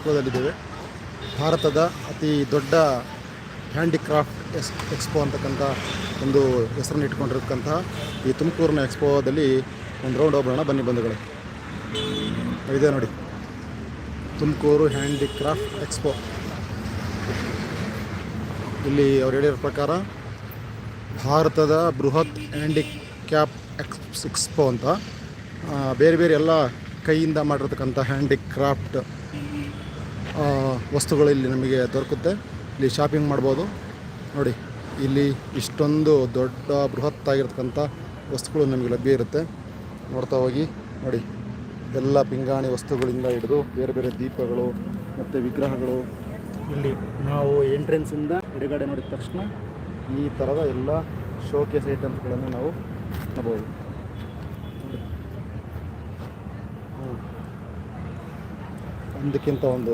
ಎಕ್ಸ್ಪೋದಲ್ಲಿದ್ದೇವೆ. ಭಾರತದ ಅತಿ ದೊಡ್ಡ ಹ್ಯಾಂಡಿಕ್ರಾಫ್ಟ್ ಎಕ್ಸ್ಪೋ ಅಂತಕ್ಕಂಥ ಒಂದು ಹೆಸರನ್ನು ಇಟ್ಕೊಂಡಿರ್ತಕ್ಕಂತಹ ಈ ತುಮಕೂರಿನ ಎಕ್ಸ್ಪೋದಲ್ಲಿ ಒಂದು ರೌಂಡ್ ಹೋಗೋಣ ಬನ್ನಿ ಬಂಧುಗಳೇ. ಇದೆ ನೋಡಿ, ತುಮಕೂರು ಹ್ಯಾಂಡಿಕ್ರಾಫ್ಟ್ ಎಕ್ಸ್ಪೋ. ಇಲ್ಲಿ ಅವ್ರು ಹೇಳಿರೋ ಪ್ರಕಾರ ಭಾರತದ ಬೃಹತ್ ಹ್ಯಾಂಡಿಕ್ಯಾಪ್ ಎಕ್ಸ್ಪೋ ಅಂತ ಬೇರೆ ಬೇರೆ ಎಲ್ಲ ಕೈಯಿಂದ ಮಾಡಿರ್ತಕ್ಕಂಥ ಹ್ಯಾಂಡಿಕ್ರಾಫ್ಟ್ ವಸ್ತುಗಳು ಇಲ್ಲಿ ನಮಗೆ ದೊರಕುತ್ತೆ. ಇಲ್ಲಿ ಶಾಪಿಂಗ್ ಮಾಡ್ಬೋದು ನೋಡಿ. ಇಲ್ಲಿ ಇಷ್ಟೊಂದು ದೊಡ್ಡ ಬೃಹತ್ತಾಗಿರ್ತಕ್ಕಂಥ ವಸ್ತುಗಳು ನಮಗೆ ಲಭ್ಯ ಇರುತ್ತೆ. ನೋಡ್ತಾ ಹೋಗಿ ನೋಡಿ, ಎಲ್ಲ ಪಿಂಗಾಣಿ ವಸ್ತುಗಳಿಂದ ಹಿಡಿದು ಬೇರೆ ಬೇರೆ ದೀಪಗಳು ಮತ್ತು ವಿಗ್ರಹಗಳು. ಇಲ್ಲಿ ನಾವು ಎಂಟ್ರೆನ್ಸಿಂದ ಎಡಗಡೆ ನೋಡಿದ ತಕ್ಷಣ ಈ ಥರದ ಎಲ್ಲ ಶೋಕೇಸ್ ಐಟಮ್ಸ್ಗಳನ್ನು ನಾವು ನೋಡ್ಬೋದು. ಒಂದಕ್ಕಿಂತ ಒಂದು